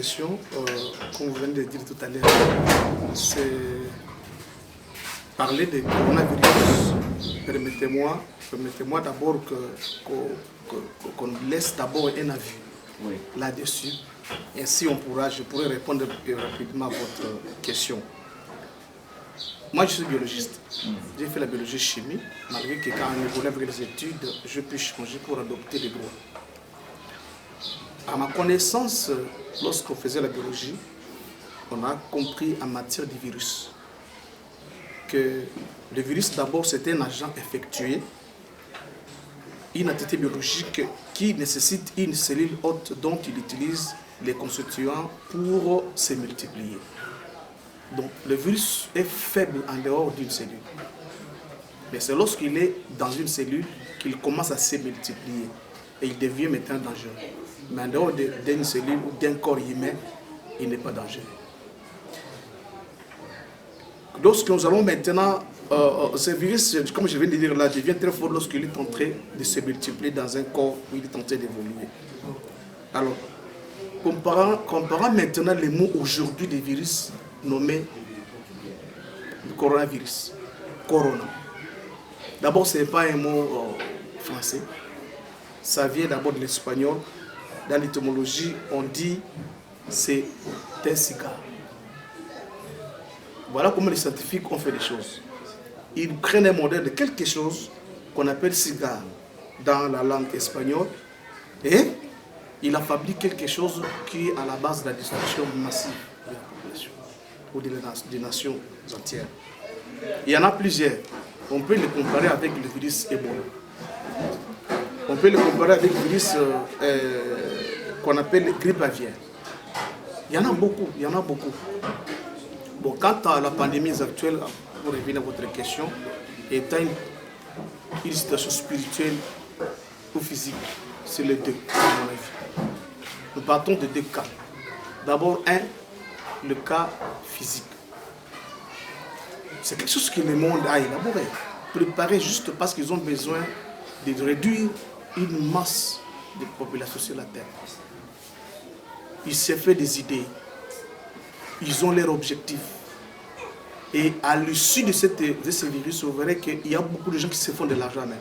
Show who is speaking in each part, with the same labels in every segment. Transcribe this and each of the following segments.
Speaker 1: question, comme vous venez de dire tout à l'heure, c'est parler de coronavirus. Permettez-moi d'abord qu'on laisse d'abord un avis là-dessus. Ainsi, je pourrais répondre rapidement à votre question. Moi, je suis biologiste. J'ai fait la biologie-chimie, malgré que quand on évolue avec les études, je peux changer pour adopter les droits. À ma connaissance, lorsqu'on faisait la biologie, on a compris en matière de virus que le virus, d'abord, c'est un agent effectué, une entité biologique qui nécessite une cellule hôte dont il utilise les constituants pour se multiplier. Donc, le virus est faible en dehors d'une cellule. Mais c'est lorsqu'il est dans une cellule qu'il commence à se multiplier et il devient maintenant dangereux. Mais en dehors d'une cellule ou d'un corps humain, il n'est pas dangereux. Lorsque nous allons maintenant, ce virus, comme je viens de dire là, devient très fort lorsqu'il est en train de se multiplier dans un corps où il est en train d'évoluer. Alors, comparant maintenant les mots aujourd'hui des virus nommés le coronavirus, corona. D'abord, ce n'est pas un mot français. Ça vient d'abord de l'espagnol. Dans l'étymologie, on dit c'est un cigare. Voilà comment les scientifiques ont fait les choses. Ils prennent un modèle de quelque chose qu'on appelle cigare dans la langue espagnole et il a fabriqué quelque chose qui est à la base de la destruction massive de la population ou des nations entières. Il y en a plusieurs. On peut les comparer avec le virus Ebola. On peut les comparer avec le virus qu'on appelle grippe aviaire. Il y en a beaucoup, Bon, quant à la pandémie actuelle, pour revenir à votre question, étant une situation spirituelle ou physique, c'est les deux, à mon avis. Nous partons de deux cas. D'abord, le cas physique. C'est quelque chose que le monde a élaboré, préparé juste parce qu'ils ont besoin de réduire une masse de population sur la Terre. Ils s'est fait des idées, ils ont leurs objectifs. Et à l'issue de ce virus, vous verrez qu'il y a beaucoup de gens qui se font de l'argent même.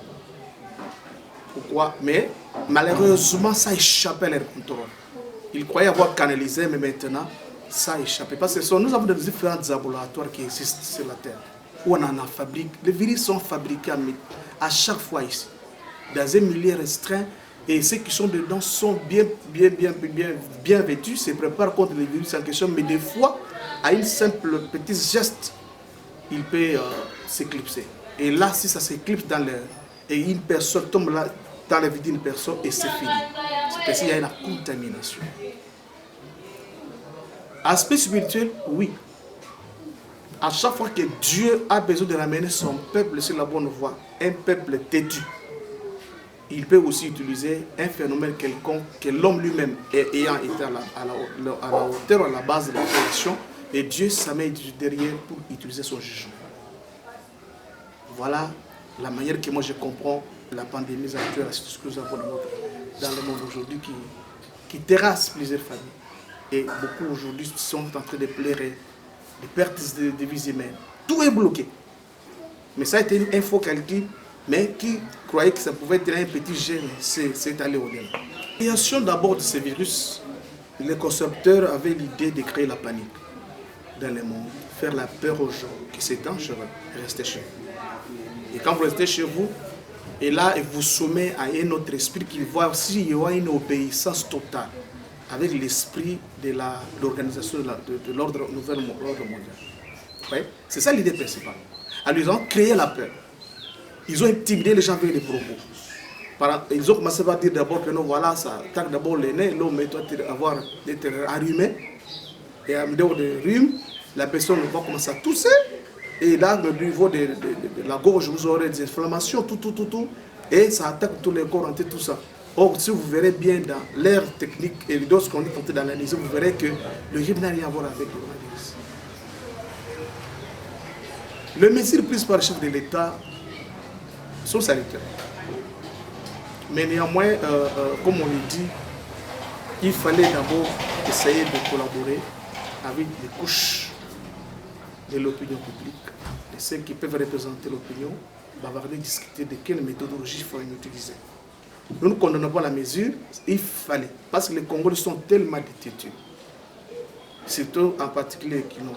Speaker 1: Pourquoi? Mais malheureusement, ça a échappé à leur contrôle. Ils croyaient avoir canalisé, mais maintenant, ça a échappé. Parce que nous avons des différents laboratoires qui existent sur la Terre, où on en fabrique. Les virus sont fabriqués à chaque fois ici, dans un milieu restreint. Et ceux qui sont dedans sont bien vêtus, se préparent contre les virus en question. Mais des fois, à une simple petit geste, il peut s'éclipser. Et là, si ça s'éclipse et une personne tombe là, dans la vie d'une personne, et c'est fini. C'est parce qu'il y a une contamination. Aspect spirituel, oui. À chaque fois que Dieu a besoin de ramener son peuple sur la bonne voie, un peuple têtu, il peut aussi utiliser un phénomène quelconque que l'homme lui-même ayant été à la hauteur, à la base de la création, et Dieu s'en met derrière pour utiliser son jugement. Voilà la manière que moi je comprends la pandémie actuelle, c'est tout ce que nous avons dans le monde aujourd'hui qui terrasse plusieurs familles. Et beaucoup aujourd'hui sont en train de pleurer, des pertes de vies humaines. Tout est bloqué. Mais ça a été un faux calcul, mais qui croyait que ça pouvait être un petit gène, c'est allé au-delà. La création d'abord de ce virus, les concepteurs avaient l'idée de créer la panique dans le monde, faire la peur aux gens, que c'est dangereux, restez chez vous. Et quand vous restez chez vous, et là, il vous soumet à un autre esprit qui voit s'il y aura une obéissance totale avec l'esprit de l'organisation de l'ordre mondial. Ouais? C'est ça l'idée principale. Alors, ils ont créé la peur. Ils ont intimidé les gens avec les propos. Ils ont commencé par dire d'abord que non, voilà, ça attaque d'abord les nez, l'homme doit être allumé. Et en dehors de rhume, la personne va commencer à tousser. Et là, au niveau de la gorge, vous aurez des inflammations, tout. Et ça attaque tous les corps entiers, tout ça. Or, si vous verrez bien dans l'air technique et lorsqu'on est tenté d'analyser, vous verrez que le rhume n'a rien à voir avec le coronavirus. Les mesures prises par le chef de l'État sont sanitaires. Mais néanmoins, comme on le dit, il fallait d'abord essayer de collaborer avec les couches de l'opinion publique, et ceux qui peuvent représenter l'opinion, bavarder, discuter de quelle méthodologie il faut utiliser. Nous ne condamnons pas la mesure, il fallait, parce que les Congolais sont tellement détêtus, surtout en particulier qui n'ont.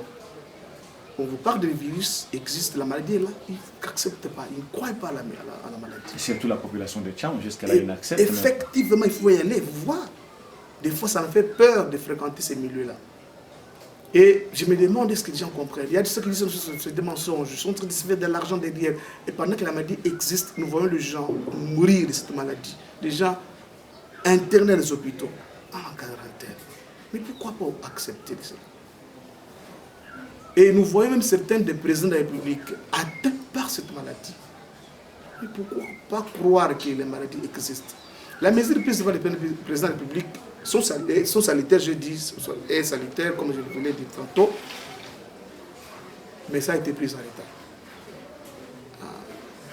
Speaker 1: On vous parle de virus, existe, la maladie est là, ils n'acceptent pas, ils ne croient pas à la maladie.
Speaker 2: Surtout la population de Tcham, jusqu'à là, ils n'acceptent pas.
Speaker 1: Effectivement, il faut y aller, voir. Des fois, ça me fait peur de fréquenter ces milieux-là. Et je me demande est-ce que les gens comprennent. Il y a ceux qui disent que c'est des mensonges, ils sont en train de se faire de l'argent derrière. Et pendant que la maladie existe, nous voyons les gens mourir de cette maladie. Les gens internés les hôpitaux, en quarantaine. Mais pourquoi pas accepter ça? Et nous voyons même certains des présidents de la République atteints par cette maladie. Mais pourquoi pas croire que les maladies existent? La mesure prise par le président de la République sont sanitaires, je dis, est sanitaire, comme je voulais dire tantôt, mais ça a été pris en l'état.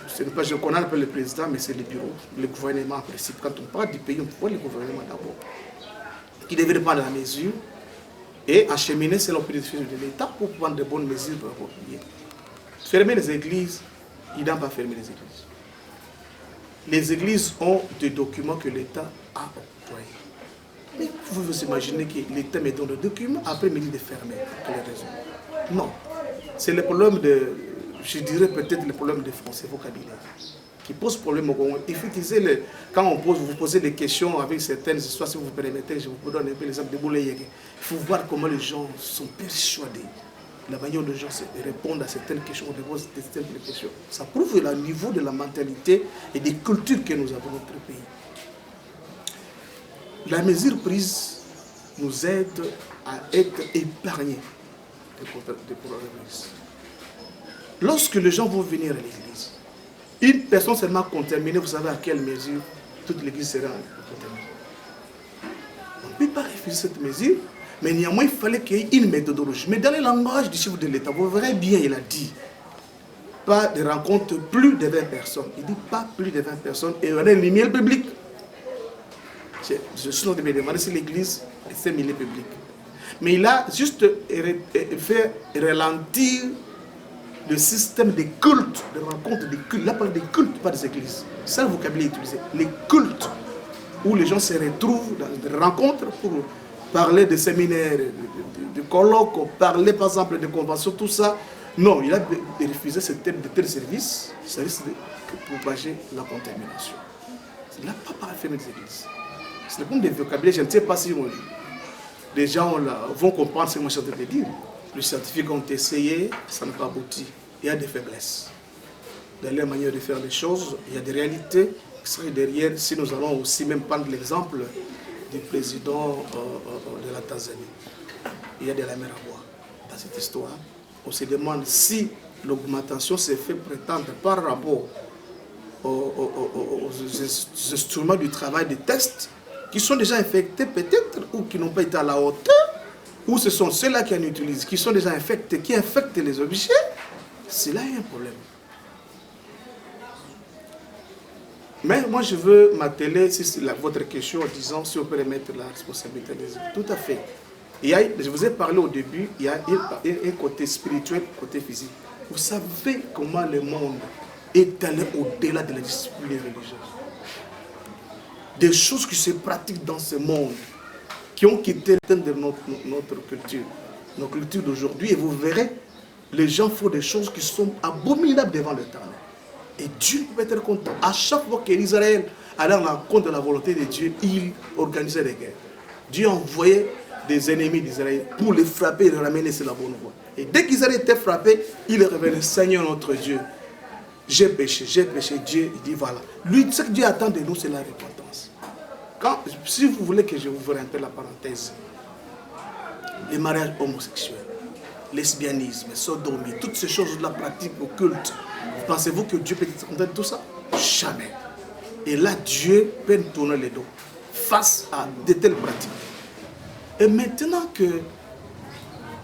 Speaker 1: Ce n'est pas je connais pas le président, mais c'est le bureau, le gouvernement en principe. Quand on parle du pays, on voit le gouvernement d'abord, qui devrait prendre la mesure et acheminer selon le de l'État pour prendre de bonnes mesures pour approprier. Fermer les églises, il n'a pas fermé les églises. Les églises ont des documents que l'État a octroyés. Mais vous vous imaginez que l'État met dans le document, après il dit de fermer, pour quelle raison? Non. C'est le problème de, je dirais peut-être le problème des Français vocabulaire, qui pose problème au Congo. Il faut utiliser, quand vous posez des questions avec certaines histoires, si vous permettez, je vous donne un peu l'exemple de Bouleyege. Il faut voir comment les gens sont persuadés. La manière dont les gens répondent à certaines questions, on pose certaines questions. Ça prouve le niveau de la mentalité et des cultures que nous avons dans notre pays. La mesure prise nous aide à être épargnés des problèmes. Lorsque les gens vont venir à l'église, une personne seulement contaminée, vous savez à quelle mesure toute l'église sera contaminée. On ne peut pas refuser cette mesure, mais néanmoins il fallait qu'il y ait une méthodologie. Mais dans le langage du chef de l'État, vous verrez bien, il a dit, pas de rencontre plus de 20 personnes. Il dit pas plus de 20 personnes et on a une lumière publique. Je suis en train de me demander si l'église est un milieu public. Mais il a juste fait ralentir le système des cultes, de rencontres des cultes. Là, on parle des cultes, pas des églises. C'est le vocabulaire utilisé. Les cultes, où les gens se retrouvent dans des rencontres pour parler de séminaires, de colloques, parler par exemple de conventions, tout ça. Non, il a refusé ce type de tel service, ça risque de propager la contamination. Il n'a pas fermé les églises. C'est le point de vocabulaire, je ne sais pas si les gens vont comprendre ce que moi je suis en train de dire. Les scientifiques ont essayé, ça n'a pas abouti. Il y a des faiblesses. Dans leur manière de faire les choses, il y a des réalités qui seraient derrière. Si nous allons aussi même prendre l'exemple du président de la Tanzanie, il y a de la mer à boire dans cette histoire. On se demande si l'augmentation s'est fait prétendre par rapport aux instruments du travail des tests qui sont déjà infectés peut-être ou qui n'ont pas été à la hauteur, ou ce sont ceux-là qui en utilisent, qui sont déjà infectés, qui infectent les objets. C'est là qu'il y a un problème. Mais moi je veux m'atteler, si c'est votre question en disant si on peut remettre la responsabilité des autres. Tout à fait. Je vous ai parlé au début, il y a un côté spirituel, un côté physique. Vous savez comment le monde est allé au-delà de la discipline religieuse. Des choses qui se pratiquent dans ce monde, qui ont quitté de notre culture, nos cultures d'aujourd'hui, et vous verrez, les gens font des choses qui sont abominables devant l'Éternel. Et Dieu peut être content. À chaque fois qu'Israël allait à l'encontre de la volonté de Dieu, il organisait des guerres. Dieu envoyait des ennemis d'Israël pour les frapper et les ramener sur la bonne voie. Et dès qu'Israël était frappé, il revenait, Seigneur notre Dieu, j'ai péché, Dieu, il dit voilà. Lui, ce que Dieu attend de nous, c'est la repentance. Si vous voulez que je vous fasse un peu la parenthèse, les mariages homosexuels, lesbianisme, sodomie, toutes ces choses-là pratiques occultes, pensez-vous que Dieu peut être content de tout ça? Jamais. Et là, Dieu peut nous tourner les dos face à de telles pratiques. Et maintenant que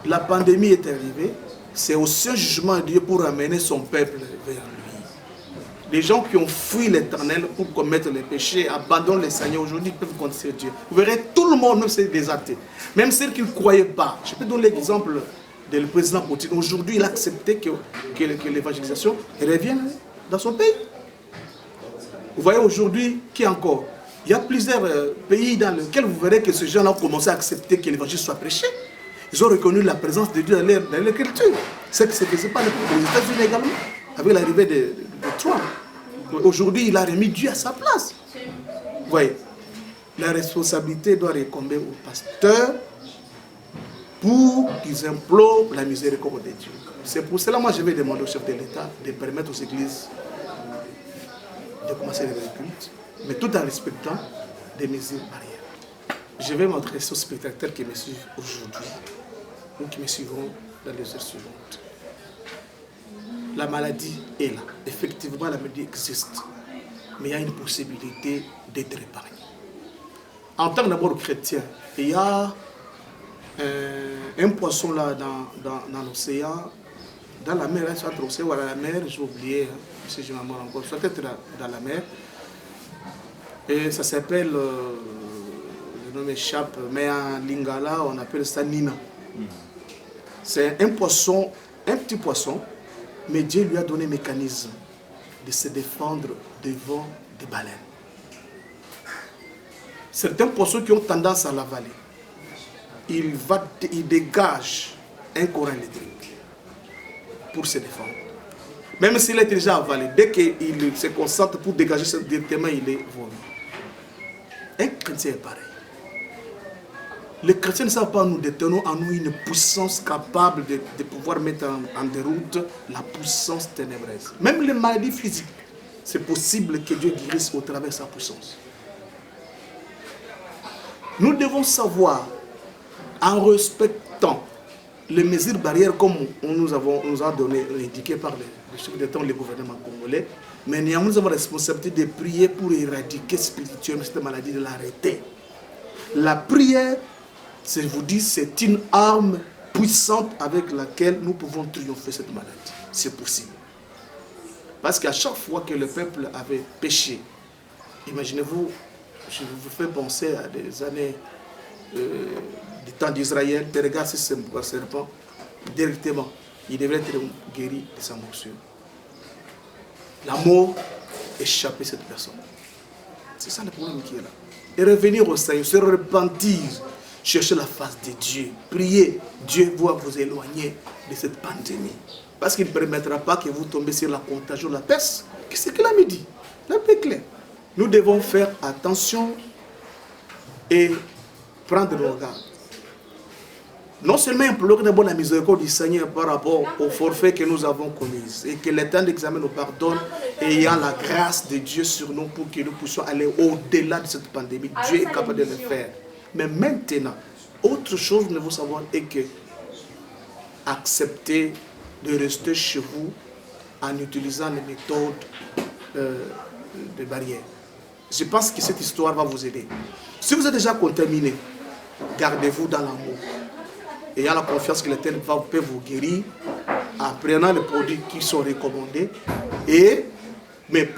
Speaker 1: la pandémie est arrivée, c'est aussi un jugement de Dieu pour amener son peuple vers lui. Les gens qui ont fui l'Éternel pour commettre les péchés, abandonnent les Seigneurs, aujourd'hui peuvent compter Dieu. Vous verrez tout le monde, même ceux des athées, même ceux qui ne croyaient pas. Je peux donner l'exemple du président Poutine. Aujourd'hui, il a accepté que l'évangélisation revienne dans son pays. Vous voyez aujourd'hui, qui encore? Il y a plusieurs pays dans lesquels vous verrez que ces gens-là ont commencé à accepter que l'évangile soit prêché. Ils ont reconnu la présence de Dieu dans leur culture. C'est que ce ne faisait pas les États-Unis également, avec l'arrivée de Trump. Aujourd'hui, il a remis Dieu à sa place. Vous voyez, la responsabilité doit incomber aux pasteurs pour qu'ils implorent la miséricorde de Dieu. C'est pour cela, moi, je vais demander au chef de l'État de permettre aux églises de commencer les cultes, mais tout en respectant des mesures barrières. Je vais m'adresser aux spectateurs qui me suivent aujourd'hui ou qui me suivront dans les heures suivantes. La maladie est là. Effectivement, la maladie existe. Mais il y a une possibilité d'être épargné. En tant que d'abord chrétien, il y a un poisson là dans l'océan, dans la mer, soit l'océan ou à la mer, j'ai oublié, hein, si je m'en rappelle encore, soit peut-être dans la mer. Et ça s'appelle, le nom m'échappe, mais en lingala, on appelle ça Nina. C'est un poisson, un petit poisson, mais Dieu lui a donné un mécanisme de se défendre devant des baleines. Certains poissons qui ont tendance à l'avaler, il dégage un courant électrique pour se défendre. Même s'il est déjà avalé, dès qu'il se concentre pour dégager ce directement, il est vomi. Un chrétien est pareil. Les chrétiens ne savent pas nous détenons en nous une puissance capable de pouvoir mettre en déroute la puissance ténébreuse. Même les maladies physiques, c'est possible que Dieu guérisse au travers de sa puissance. Nous devons savoir, en respectant les mesures barrières comme nous a donné, indiqué par le chef d'État, le gouvernement congolais, mais néanmoins nous avons la responsabilité de prier pour éradiquer spirituellement cette maladie, de l'arrêter. La prière, je vous dis, c'est une arme puissante avec laquelle nous pouvons triompher cette maladie. C'est possible. Parce qu'à chaque fois que le peuple avait péché, imaginez-vous, je vous fais penser à des années du temps d'Israël, tu regardes ce serpent, directement, il devrait être guéri de sa morsure. La mort échappait à cette personne. C'est ça le problème qui est là. Et revenir au Seigneur, se repentir, chercher la face de Dieu, prier, Dieu va vous éloigner de cette pandémie. Parce qu'il ne permettra pas que vous tombiez sur la contagion de la peste. Qu'est-ce qu'il a me dit? La paix claire. Nous devons faire attention et prendre nos gardes. Non seulement implorer d'abord la miséricorde du Seigneur par rapport au forfait que nous avons commis et que l'État d'examen nous pardonne et ayant la grâce de Dieu sur nous pour que nous puissions aller au-delà de cette pandémie. Dieu est capable de le faire. Mais maintenant, autre chose que nous devons savoir est que acceptez de rester chez vous en utilisant les méthodes de barrière. Je pense que cette histoire va vous aider. Si vous êtes déjà contaminé, gardez-vous dans l'amour. Ayant la confiance que l'Éternel peut vous guérir, en prenant les produits qui sont recommandés, mais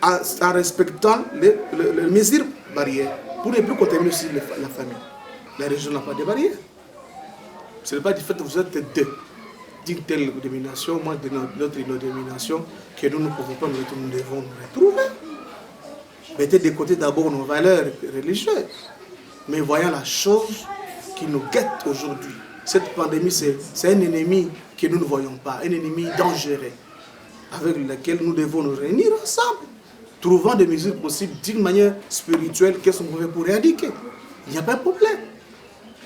Speaker 1: en respectant les mesures barrières, pour ne plus contaminer aussi la famille. La région n'a pas de barrière. Ce n'est pas du fait que vous êtes deux d'une telle domination, moi de notre domination, que nous ne pouvons pas nous devons nous retrouver. Mettez de côté d'abord nos valeurs religieuses, mais voyons la chose qui nous guette aujourd'hui. Cette pandémie, c'est un ennemi que nous ne voyons pas, un ennemi dangereux, avec lequel nous devons nous réunir ensemble, trouvant des mesures possibles d'une manière spirituelle, qu'est-ce qu'on pouvait pour éradiquer. Il n'y a pas de problème.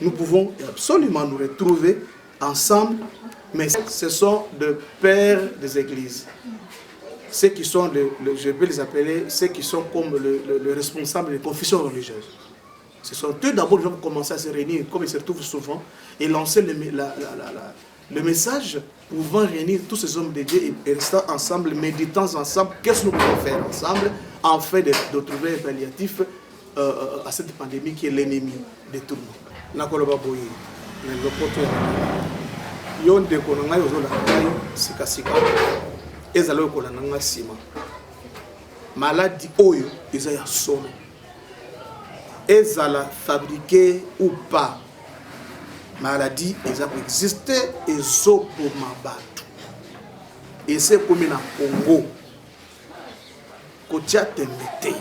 Speaker 1: Nous pouvons absolument nous retrouver ensemble, mais ce sont des pères des églises. Ceux qui sont, je vais les appeler, ceux qui sont comme le responsable des confessions religieuses. Ce sont eux d'abord qui vont commencer à se réunir, comme ils se retrouvent souvent, et lancer le message pouvant réunir tous ces hommes de Dieu et rester ensemble, méditant ensemble, qu'est-ce que nous pouvons faire ensemble, afin de trouver un palliatif à cette pandémie qui est l'ennemi de tout le monde. maladie oyo eza ya solo ezala fabriqué ou pas maladie eza existe ezoboma bato ese komi na Congo kotia tembe te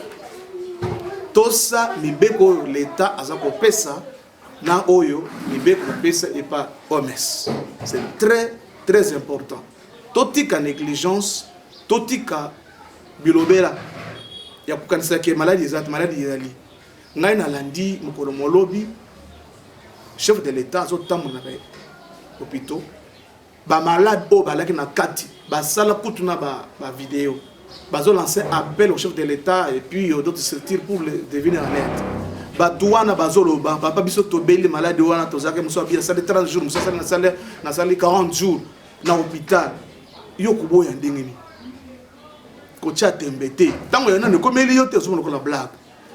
Speaker 1: tosa mibeko oyo l'État aza kopesa na oyo mibeko kopesa epa OMS. C'est très important. Totika négligence, totika bilobela ya kukanisa ke maladie ezat maladie ezali ngai na landi mokolo molobi chef de l'État azotambola na hôpitaux ba malade o balaki na kati basala kutuna ba vidéo bazo lancer appel au chef de l'État et puis d'autres structures pour devenir en aide batouana bazolo ba papa biso tobeli malade wana tozaka muso abia ça de 30 jours muso na sali 40 jours na hôpital yo kuboya ndengeni ko cha tembete tango yana ne komeli yo te zo ko la blague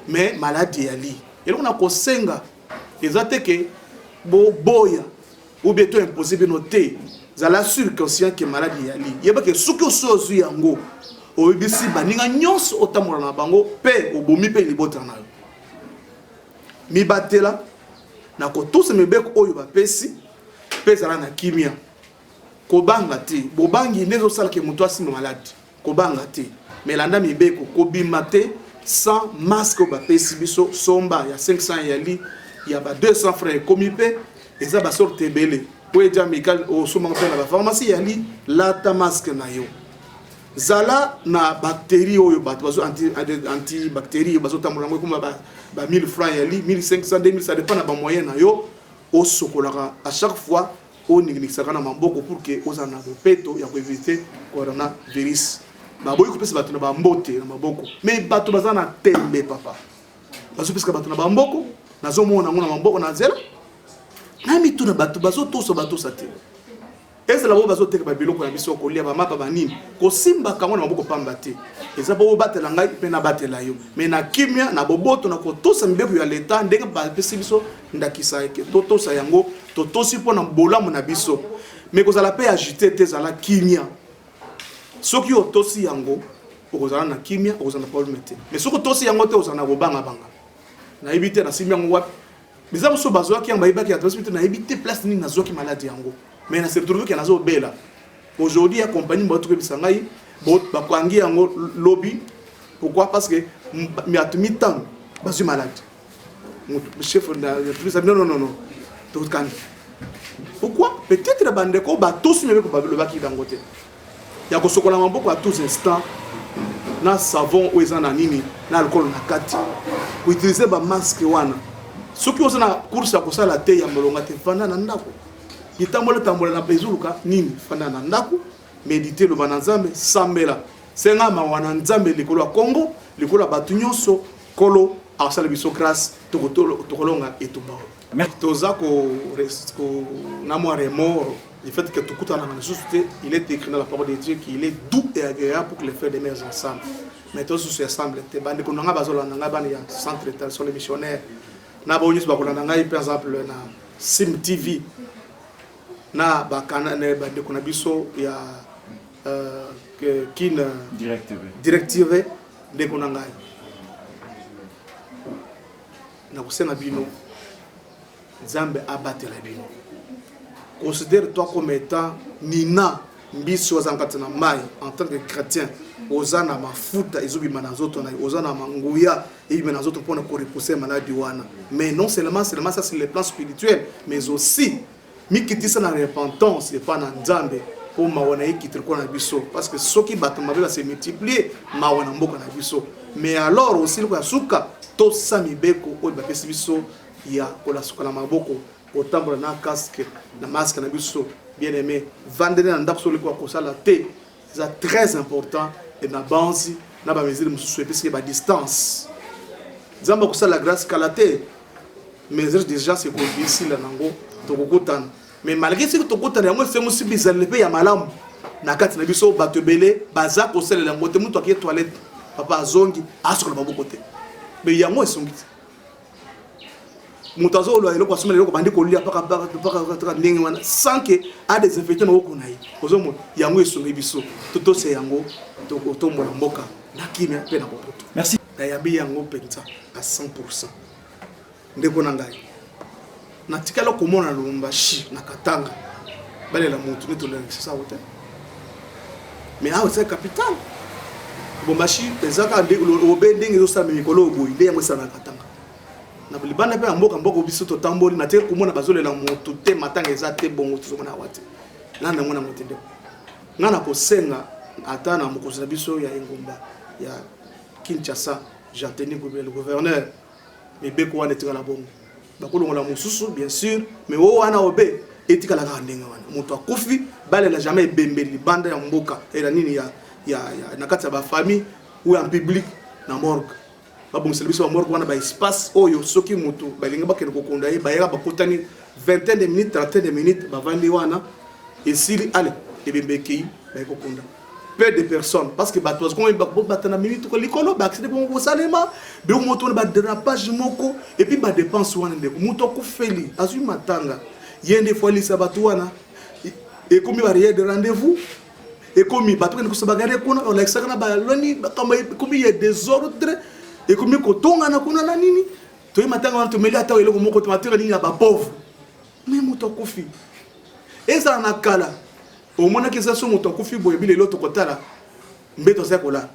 Speaker 1: mais maladie ali et on a ko senga ezate ke bo boya ou bien to impossible noter zala sûr conscient que maladie ali yeba ke suki osozu yango o bisi baninga nyonso otamola na bango pe obomi pe libota na yo mi batela na ko tous mebeko oyo bapesi pe zala na kimia ko banga te bo bangi nezo sala ke muto asima malade ko banga te mais landa mibeko ko bimate sans masque bapesi biso somba ya 500 yali ya ba 200 francs komi pe eza ba sorte belé po eja mikal o soma pe na ba pharmacie yali lata masque na yo zala na bactérie oyo bato bazo antibactérie bazo tambola ngo kuma ba 1000 francs yali 1500 2000 ça dépend na ba moyen na yo o sokolaka à chaque fois o ningnisaka na mamboko pour que ozana bopeto ya ko éviter coronavirus ba boyi ko pesa bato na ba mbote na maboko mais bato bazana tembe papa bazo pesa bato na ba mboko nazo mona ngona mamboko na zela nami tuna bato bazo toso bato sate eza la bo bazo teka ba biloko na biso ko lia ba mapa banini ko simba kango na maboko pamba te eza bo batela ngai pe na batela yo mais na kimia na boboto na ko tosa mbeko ya l'État ndenge ba pesi biso ndakisa ke to tosa yango to tosi pona bolamu na biso mais ko zala pe agiter te zala kimia soki o tosi yango okozala na kimia okozala na problème te mais soki tosi yango te ozala na kobanga banga na éviter na simia ngwa biza muso bazwa ki yamba ibaki ya hospital na éviter place ni nazo ki maladie yango mais na se retrouve que nazo bela aujourd'hui accompagner mbato ko bisangai bot bakwangi yango lobby pourquoi parce que mi atumi temps bazu malade mon chef de non tout kan pourquoi peut-être la bande ko ba tous même ko ba le baki dangote ya ko sokola maboko à tous instants na savon ou ezana nini na alcool na kati ko utiliser ba masque wana soki ozana course ya kosala te ya molonga te fanda na ndako itambola na pezuluka nini fanda na ndako méditer le bananzambe sambela senga ma wana nzambe likolo ya Congo likolo ya batu nyonso kolo asala biso grâce tokolonga etumba toza ko namo remords le fait que tout dans la société il est écrit dans la parole de Dieu qu'il est doux et agréable pour que les frères demeurent ensemble mais tous se ensemble te bande ko nanga bazola nanga bana ya centre d'intervention des missionnaires na ba onyus ba ko nanga par exemple na Sim TV na ba kana ne bande ko na biso ya kin directive de ko nanga na kusena bino Nzambe abatela bino. Considère-toi comme étant Nina Mbiso Zankatana Mai en tant que chrétien. Ozana mafuta izubi manazoto na ozana manguya et manazoto pour ne repousser maladie wana. Mais non seulement ça c'est le plan spirituel, mais aussi mikitisa na repentance et pas na Nzambe pour mawana ikitiko na biso parce que ceux qui battent ma va se multiplier mawana mboka na biso. Mais alors aussi le suka to sami beko o ba pesi biso ya kola suka na maboko otambula na casque na masque na biso bien aimé vendre na ndako solo kwa kosala te c'est très important et na banzi na ba mesure mususu parce que ba distance nzamba kosala grâce kalate mesure déjà c'est qu'on ici là nango to kokutana mais malgré ce que to kokutana yango c'est musi bizale pe ya malamu na kati na biso batebele baza kosala la moto muto akiye toilette papa zongi asokola maboko te mais yango esongi Moutazo le lo kwasoma le ko bandi ko lia paka ndenge wana sans que a des infections na ko nayi ozomo yango esongi biso toto se yango to mbola mboka na kimia pe na bopoto.
Speaker 2: Merci.
Speaker 1: Na yabi yango penza à 100%. Ndeko na ngai na tikala ko mona Lubumbashi na Katanga bale la mutu ne to le c'est ça hôtel mais ah c'est capitale Lubumbashi ezaka obe ndenge zo sa mikolo boyi nde yango sana Katanga na libanda pe mboka biso to tamboli na te ko mona bazolela mutu te matanga eza te bongo to mona wate na na mona mutende ngana ko senga ata na mokozi biso ya Engomba ya Kinshasa j'entends le gouverneur mais beko wana etikala bongo bakolongola mususu bien sûr mais o wana obe etikala ka ndenga wana mutu akufi bale la jamais bembeli banda ya mboka ela nini ya na kati ya ba famille ou en public na morgue babongisa biso ba morgue wana ba espace oyo soki mutu balinga bakene kokonda ye bayera bakotani 20 de minutes 30 de minutes bavandi wana esili ale ebembeki bakokonda peu de personnes parce que batos comme batana minute ko likolo ba accéder pour salema be moto ba dérapage moko et puis ba dépense wana ndeko moto ko feli azui matanga yende fois lisa batu wana et comme barrière de rendez-vous et comme batu ko sabagare kuna on l'exaka na ba loni comme il y a des ordres et comme ko tonga na kuna na nini to matanga wana to meli ata eloko moko to matanga nini ya ba pauvre mais moto ko fi eza na kala au moins que ça soit mon temps confié boye bile l'autre côté là mbeto ça kola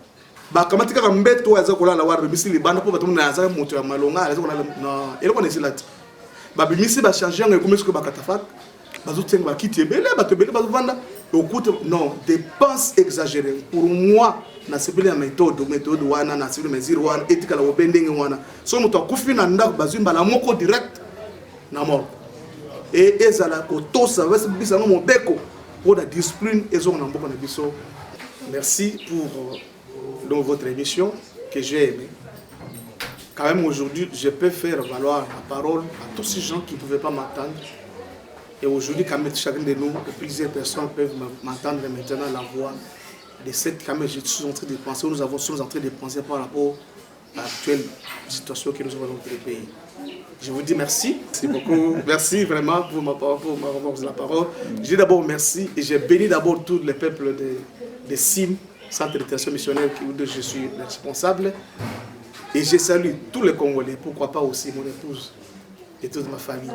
Speaker 1: ba kamati kaka mbeto za kola la war bimisi li banda po bato na za moto ya malonga za kola non et ko nesi lati ba bimisi ba changer ngo comme ce que ba katafak ba zotenga ba kiti ebele ba tebele ba vanda au coût non dépenses exagérées pour moi na sibile ya méthode wana na sibile mesure wana etikala obendenge wana so moto akufi na ndako bazimba la moko direct na mort et ezala ko tosa va bisa ngo mobeko pour la discipline et son emploi de biso. Merci pour donc, votre émission que j'ai aimé. Quand même aujourd'hui, je peux faire valoir la parole à tous ces gens qui ne pouvaient pas m'entendre. Et aujourd'hui, quand même chacun de nous, plusieurs personnes peuvent m'entendre maintenant la voix de cette quand même je suis en train de penser, nous sommes en train de penser par rapport à l'actuelle situation que nous avons dans notre pays. Je vous dis merci. Merci beaucoup. Merci vraiment pour la parole. Je dis d'abord merci et j'ai béni d'abord tout le peuple de SIM, Centre de détention missionnaire, où je suis responsable. Et je salue tous les Congolais, pourquoi pas aussi mon épouse et toute ma famille.